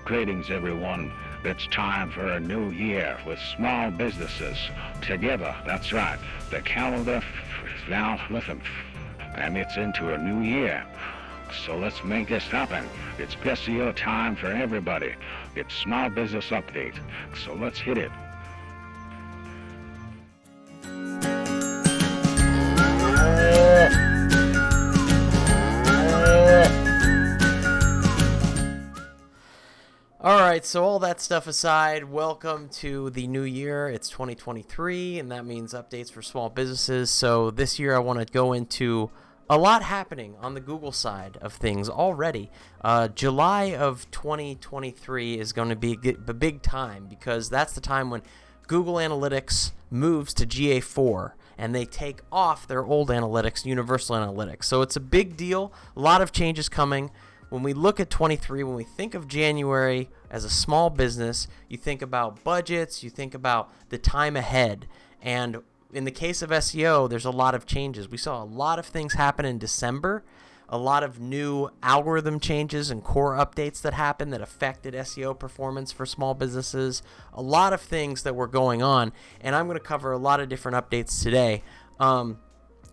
Greetings, everyone. It's time for a new year with small businesses together. That's right. The calendar now, listen, and it's into a new year. So let's make this happen. It's SEO time for everybody. It's Small Business Update. So let's hit it. Alright, so all that stuff aside, welcome to the new year. It's 2023, and that means updates for small businesses. So this year I want to go into a lot happening on the Google side of things already. July of 2023 is going to be a big time because that's the time when Google Analytics moves to GA4 and they take off their old analytics, Universal Analytics. So it's a big deal, a lot of changes coming. When we look at 23, when we think of January as a small business, you think about budgets, you think about the time ahead. And in the case of SEO, there's a lot of changes. We saw a lot of things happen in December, a lot of new algorithm changes and core updates that happened that affected SEO performance for small businesses, a lot of things that were going on. And I'm going to cover a lot of different updates today.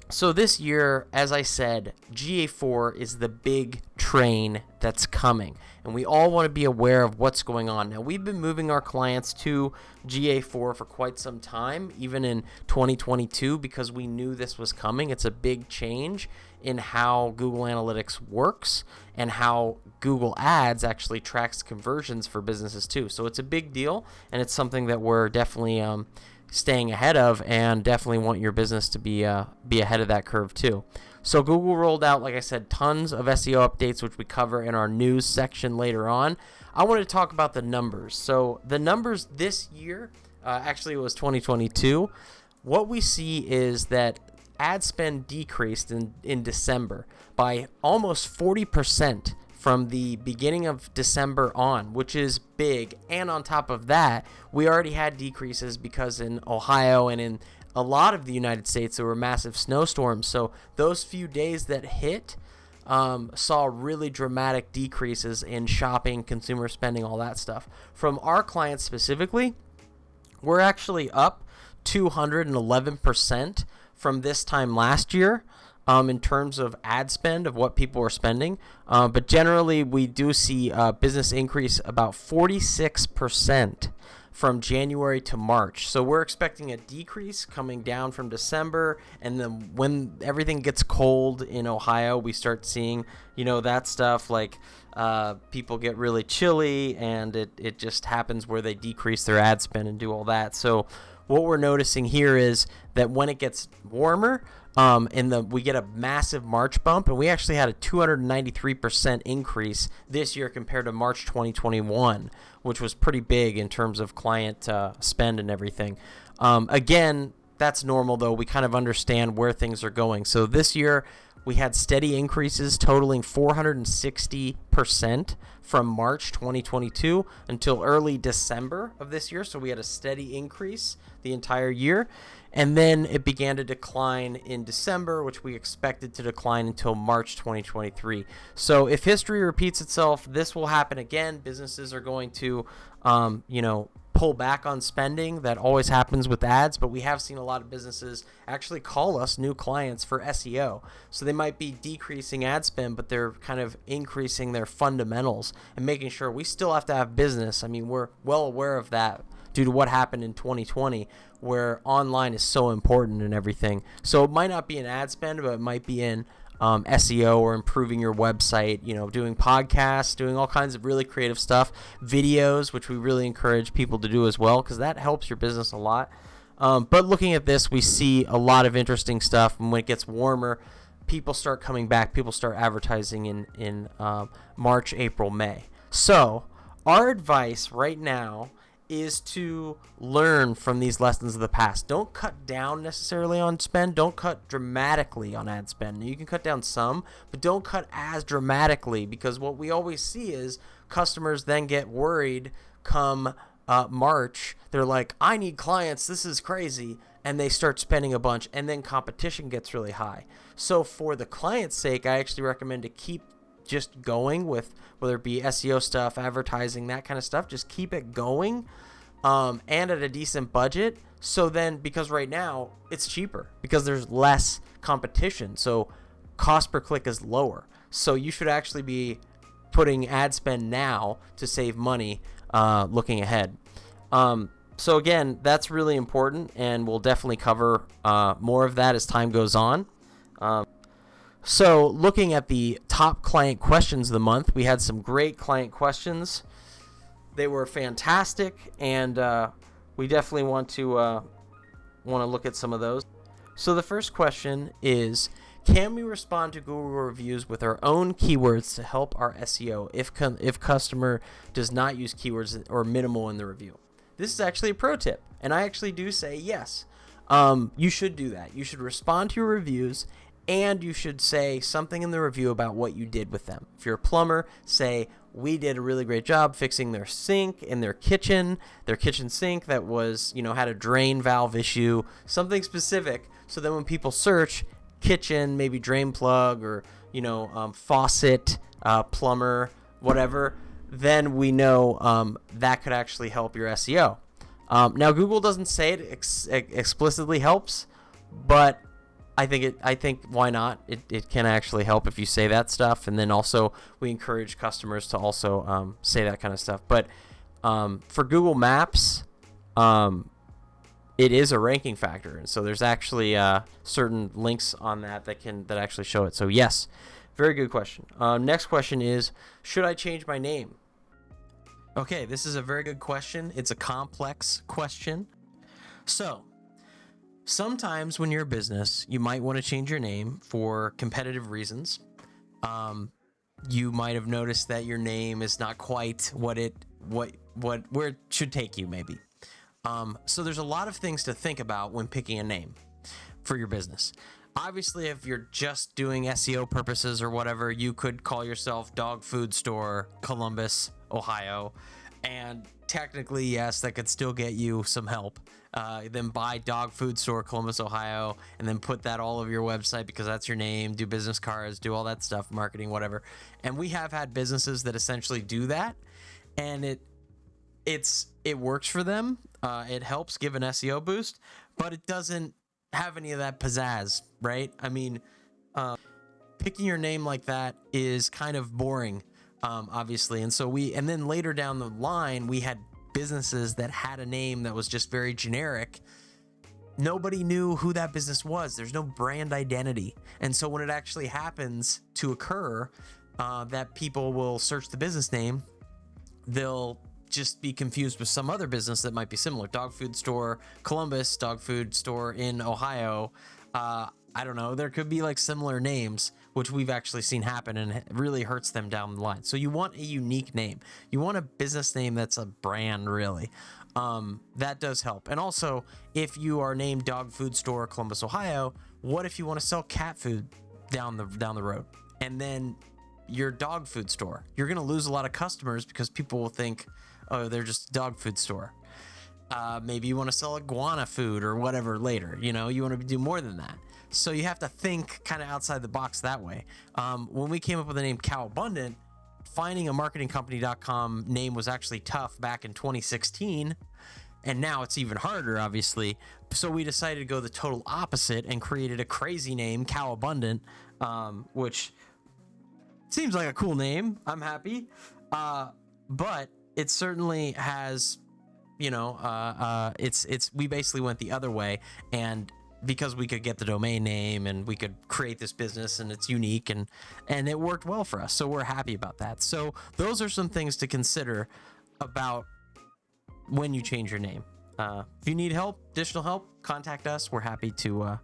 So this year, as I said, GA4 is the big train that's coming, and we all want to be aware of what's going on. Now, we've been moving our clients to GA4 for quite some time, even in 2022, because we knew this was coming. It's a big change in how Google Analytics works and how Google Ads actually tracks conversions for businesses too. So it's a big deal, and it's something that we're definitely staying ahead of, and definitely want your business to be ahead of that curve too. So Google rolled out, like I said, tons of SEO updates, which we cover in our news section later on. I want to talk about the numbers. So the numbers this year, actually it was 2022, what we see is that ad spend decreased in December by almost 40% from the beginning of December on, which is big. And on top of that, we already had decreases because in Ohio and in a lot of the United States, there were massive snowstorms. So those few days that hit saw really dramatic decreases in shopping, consumer spending, all that stuff. From our clients specifically, we're actually up 211% from this time last year. In terms of ad spend of what people are spending. But generally, we do see business increase about 46% from January to March. So we're expecting a decrease coming down from December. And then when everything gets cold in Ohio, we start seeing, that stuff like people get really chilly, and it just happens where they decrease their ad spend and do all that. So what we're noticing here is that when it gets warmer, we get a massive March bump, and we actually had a 293% increase this year compared to March 2021, which was pretty big in terms of client spend and everything. Again, that's normal, though. We kind of understand where things are going. So this year, we had steady increases totaling 460% from March 2022 until early December of this year. So we had a steady increase the entire year. And then it began to decline in December, which we expected to decline until March 2023. So if history repeats itself, this will happen again. Businesses are going to, pull back on spending. That always happens with ads, but we have seen a lot of businesses actually call us new clients for SEO. So they might be decreasing ad spend, but they're kind of increasing their fundamentals and making sure we still have to have business. I mean, we're well aware of that due to what happened in 2020, where online is so important and everything. So it might not be an ad spend, but it might be in SEO or improving your website, doing podcasts, doing all kinds of really creative stuff, videos, which we really encourage people to do as well, because that helps your business a lot. But looking at this, we see a lot of interesting stuff. And when it gets warmer, people start coming back. People start advertising in March, April, May. So our advice right now is to learn from these lessons of the past. Don't cut down necessarily on spend. Don't cut dramatically on ad spend. You can cut down some, but don't cut as dramatically, because what we always see is customers then get worried come March. They're like, I need clients. This is crazy. And they start spending a bunch, and then competition gets really high. So for the client's sake, I actually recommend to keep just going with whether it be SEO stuff, advertising, that kind of stuff. Just keep it going, and at a decent budget. So then, because right now it's cheaper because there's less competition, so cost per click is lower. So you should actually be putting ad spend now to save money looking ahead. So again, that's really important, and we'll definitely cover more of that as time goes on. So looking at the top client questions of the month, we had some great client questions. They were fantastic, and we definitely want to look at some of those. So the first question is, can we respond to Google reviews with our own keywords to help our SEO if customer does not use keywords or minimal in the review? This is actually a pro tip, and I actually do say yes. You should do that. You should respond to your reviews, and you should say something in the review about what you did with them. If you're a plumber, say, we did a really great job fixing their sink in their kitchen sink that was, had a drain valve issue, something specific. So then when people search kitchen, maybe drain plug or, faucet, plumber, whatever, then we know that could actually help your SEO. Now, Google doesn't say it explicitly helps, but I think why not? It can actually help if you say that stuff, and then also we encourage customers to also say that kind of stuff. But for Google Maps, it is a ranking factor, and so there's actually certain links on that actually show it. So yes, very good question. Next question is, should I change my name? Okay, this is a very good question. It's a complex question. So sometimes when you're a business, you might want to change your name for competitive reasons. You might have noticed that your name is not quite where it should take you, maybe. So there's a lot of things to think about when picking a name for your business. Obviously, if you're just doing SEO purposes or whatever, you could call yourself Dog Food Store Columbus, Ohio, and technically, yes, that could still get you some help. Then buy Dog Food Store Columbus, Ohio, and then put that all over your website because that's your name, do business cards, do all that stuff, marketing, whatever. And we have had businesses that essentially do that, and it works for them. It helps give an SEO boost, but it doesn't have any of that pizzazz, right? I mean, picking your name like that is kind of boring, obviously. And then later down the line, we had businesses that had a name that was just very generic. Nobody knew who that business was. There's no brand identity. And so when it actually happens to occur, that people will search the business name, they'll just be confused with some other business that might be similar. Dog Food Store Columbus, Dog Food Store in Ohio. I don't know. There could be like similar names, which we've actually seen happen, and it really hurts them down the line. So you want a unique name. You want a business name that's a brand, really. That does help. And also, if you are named Dog Food Store Columbus, Ohio, what if you want to sell cat food down the road? And then your dog food store, you're going to lose a lot of customers because people will think, oh, they're just a dog food store. Maybe you want to sell iguana food or whatever later. You want to do more than that. So you have to think kind of outside the box that way. When we came up with the name Cow Abundant, finding a marketingcompany.com name was actually tough back in 2016. And now it's even harder, obviously. So we decided to go the total opposite and created a crazy name, Cow Abundant, which seems like a cool name. I'm happy. But it certainly has, we basically went the other way, and because we could get the domain name and we could create this business and it's unique and it worked well for us. So we're happy about that. So those are some things to consider about when you change your name. If you need help, additional help, contact us. We're happy to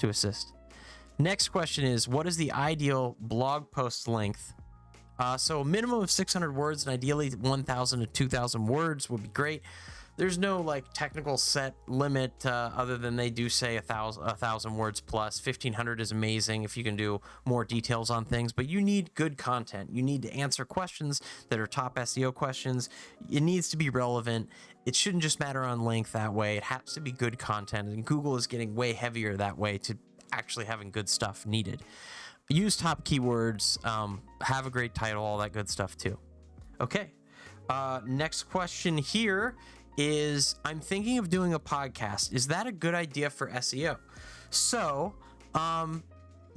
assist. Next question is, what is the ideal blog post length? So a minimum of 600 words and ideally 1,000 to 2,000 words would be great. There's no technical set limit other than they do say 1,000 words plus. 1,500 is amazing if you can do more details on things, but you need good content. You need to answer questions that are top SEO questions. It needs to be relevant. It shouldn't just matter on length that way. It has to be good content, and Google is getting way heavier that way to actually having good stuff needed. use top keywords, have a great title, all that good stuff too. Okay. Next question here is, I'm thinking of doing a podcast. Is that a good idea for SEO? So,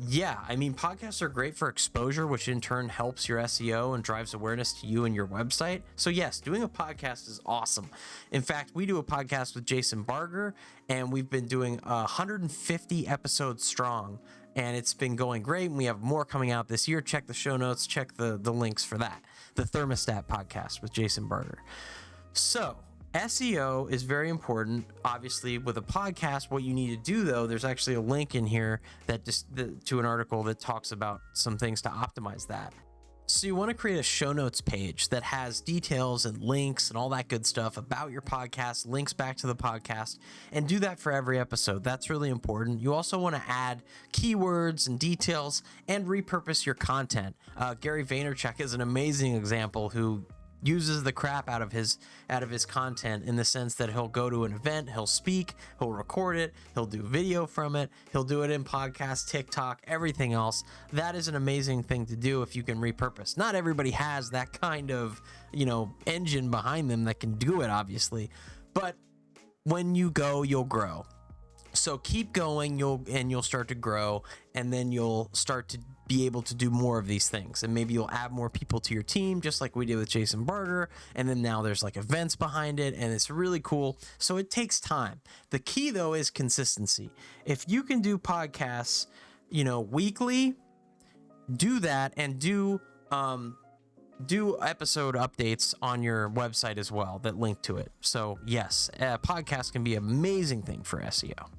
yeah, I mean, podcasts are great for exposure, which in turn helps your SEO and drives awareness to you and your website. So yes, doing a podcast is awesome. In fact, we do a podcast with Jason Barger, and we've been doing 150 episodes strong, and it's been going great. And we have more coming out this year. Check the show notes, check the links for that. The Thermostat Podcast with Jason Barger. So SEO is very important. Obviously, with a podcast, what you need to do, though, there's actually a link in here that to an article that talks about some things to optimize that. So you want to create a show notes page that has details and links and all that good stuff about your podcast, links back to the podcast, and do that for every episode. That's really important. You also want to add keywords and details and repurpose your content. Gary Vaynerchuk is an amazing example who uses the crap out of his content, in the sense that he'll go to an event, he'll speak, he'll record it, he'll do video from it, he'll do it in podcast, TikTok, everything else. That is an amazing thing to do if you can repurpose. Not everybody has that kind of, engine behind them that can do it, obviously, but when you go, you'll grow. So keep going, you'll start to grow, and then you'll start to be able to do more of these things, and maybe you'll add more people to your team, just like we did with Jason Barger, and then now there's like events behind it, and it's really cool. So it takes time. The key, though, is consistency. If you can do podcasts, weekly, do that, and do episode updates on your website as well that link to it. So yes, a podcast can be an amazing thing for SEO.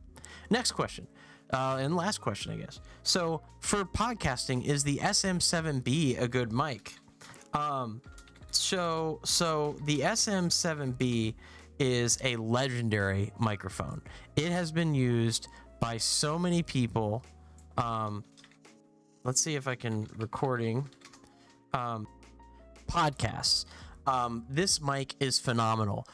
Next question. And last question, I guess. So for podcasting, is the SM7B a good mic? So the SM7B is a legendary microphone. It has been used by so many people. Let's see if I can recording podcasts. This mic is phenomenal.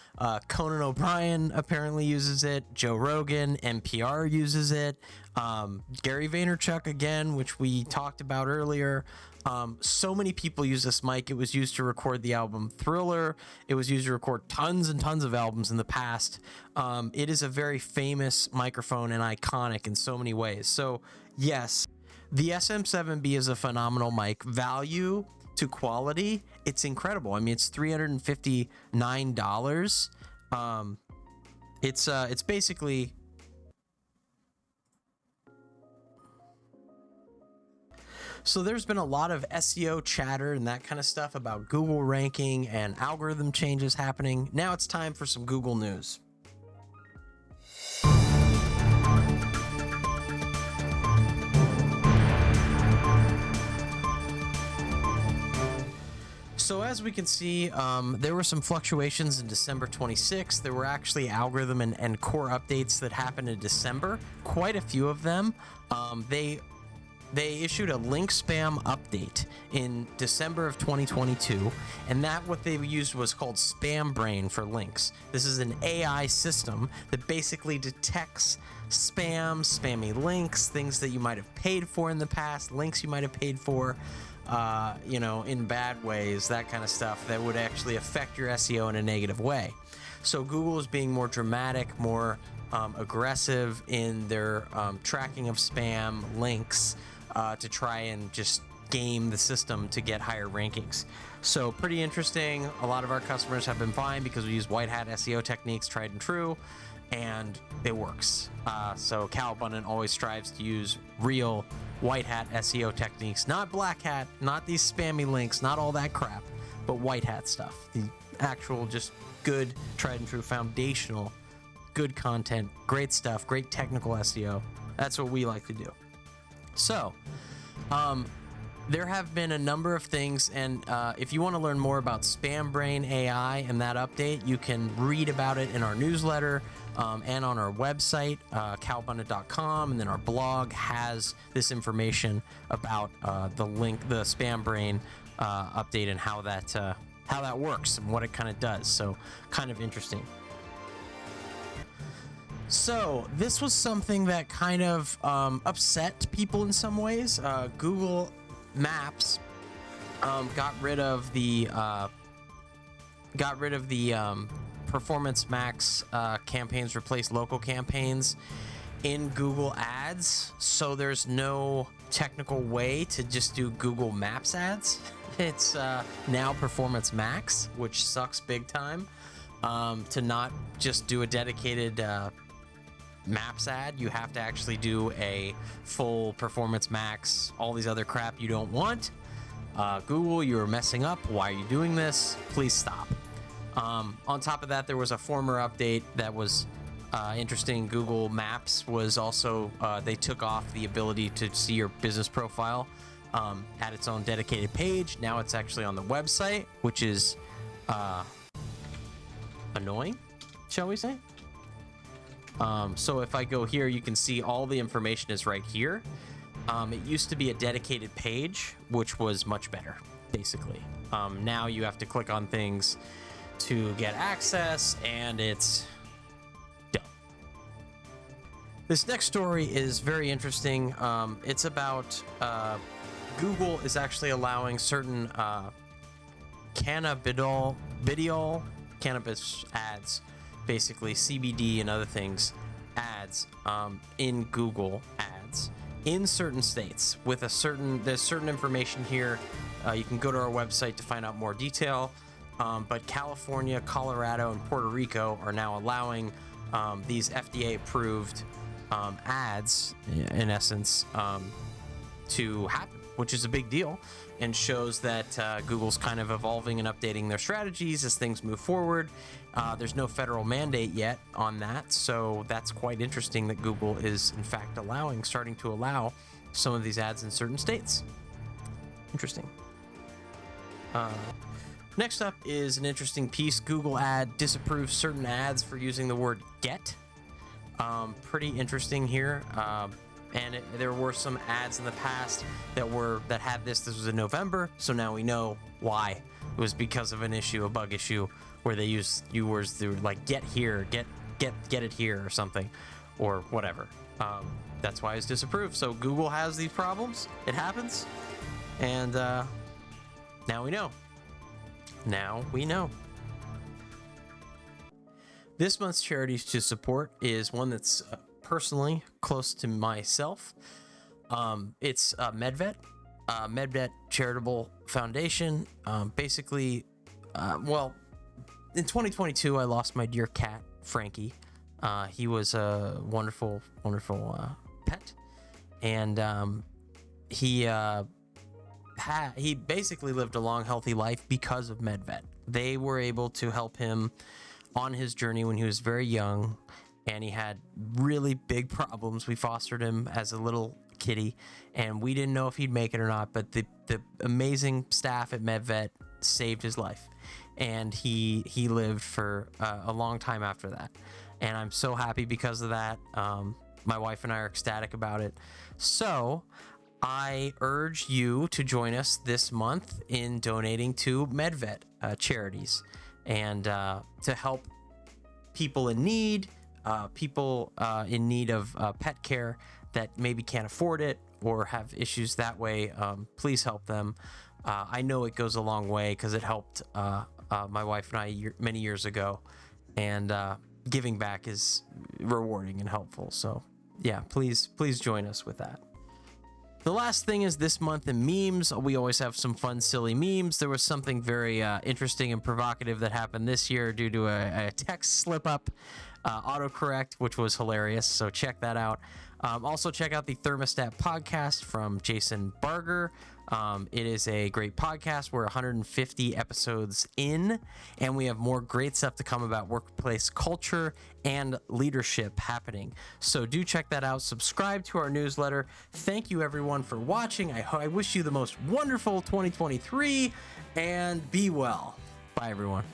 Conan O'Brien apparently uses it. Joe Rogan, NPR uses it. Gary Vaynerchuk again, which we talked about earlier. So many people use this mic. It was used to record the album Thriller. It was used to record tons and tons of albums in the past. It is a very famous microphone and iconic in so many ways. So yes, the SM7B is a phenomenal mic. Value to quality, it's incredible. I mean, it's $359. It's basically, so there's been a lot of SEO chatter and that kind of stuff about Google ranking and algorithm changes happening. Now it's time for some Google news. So as we can see, there were some fluctuations in December 26th. There were actually algorithm and core updates that happened in December, quite a few of them. They issued a link spam update in December of 2022, and what they used was called SPAMBrain for links. This is an AI system that basically detects spammy links, things that you might have paid for in the past, links you might have paid for, in bad ways, that kind of stuff that would actually affect your SEO in a negative way. So Google is being more dramatic, more aggressive in their tracking of spam links to try and just game the system to get higher rankings. So pretty interesting. A lot of our customers have been buying because we use white hat SEO techniques, tried and true, and it works. So Cal Abundant always strives to use real white hat SEO techniques, not black hat, not these spammy links, not all that crap, but white hat stuff. The actual just good, tried and true, foundational, good content, great stuff, great technical SEO. That's what we like to do. So, there have been a number of things, and if you want to learn more about SPAMBrain AI and that update, you can read about it in our newsletter and on our website, calabundant.com, and then our blog has this information about the SPAMBrain update and how that works and what it kind of does. So kind of interesting. So this was something that kind of upset people in some ways. Google Maps got rid of the Performance Max campaigns, replaced local campaigns in Google Ads. So there's no technical way to just do Google Maps ads. It's now Performance Max, which sucks big time. To not just do a dedicated Maps ad, you have to actually do a full Performance Max, all these other crap you don't want. Google, you're messing up. Why are you doing this? Please stop. On top of that, there was a former update that was interesting. Google Maps was also, they took off the ability to see your business profile at its own dedicated page. Now it's actually on the website, which is annoying, shall we say? So if I go here, you can see all the information is right here. It used to be a dedicated page, which was much better, basically. Now you have to click on things to get access, and it's dumb. This next story is very interesting. It's about Google is actually allowing certain cannabidiol cannabis ads, basically CBD and other things, ads in Google Ads in certain states with there's certain information here. You can go to our website to find out more detail. But California, Colorado, and Puerto Rico are now allowing these FDA-approved ads, in essence, to happen, which is a big deal and shows that Google's kind of evolving and updating their strategies as things move forward. There's no federal mandate yet on that, so that's quite interesting that Google is, in fact, starting to allow some of these ads in certain states. Interesting. Next up is an interesting piece. Google ad disapproves certain ads for using the word get. Pretty interesting here. And there were some ads in the past that had this. This was in November, so now we know why. It was because of a bug issue, where they used words that were like "get here," "get it here" or something, or whatever. That's why it's disapproved. So Google has these problems. It happens, and now we know. Now we know. This month's charities to support is one that's personally close to myself. It's MedVet, MedVet Charitable Foundation. Basically, in 2022, I lost my dear cat, Frankie. He was a wonderful, wonderful pet, and he basically lived a long, healthy life because of MedVet. They were able to help him on his journey when he was very young, and he had really big problems. We fostered him as a little kitty, and we didn't know if he'd make it or not, but the amazing staff at MedVet saved his life, and he lived for a long time after that. And I'm so happy because of that. My wife and I are ecstatic about it. So I urge you to join us this month in donating to MedVet charities, and to help people in need, in need of pet care that maybe can't afford it or have issues that way. Please help them. I know it goes a long way because it helped my wife and I many years ago, and giving back is rewarding and helpful. So yeah, please join us with that. The last thing is this month in memes. We always have some fun, silly memes. There was something very interesting and provocative that happened this year due to a text slip-up, autocorrect, which was hilarious. So check that out. Also check out the Thermostat Podcast from Jason Barger. It is a great podcast. We're 150 episodes in, and we have more great stuff to come about workplace culture and leadership happening. So do check that out. Subscribe to our newsletter. Thank you, everyone, for watching. I wish you the most wonderful 2023, and be well. Bye, everyone.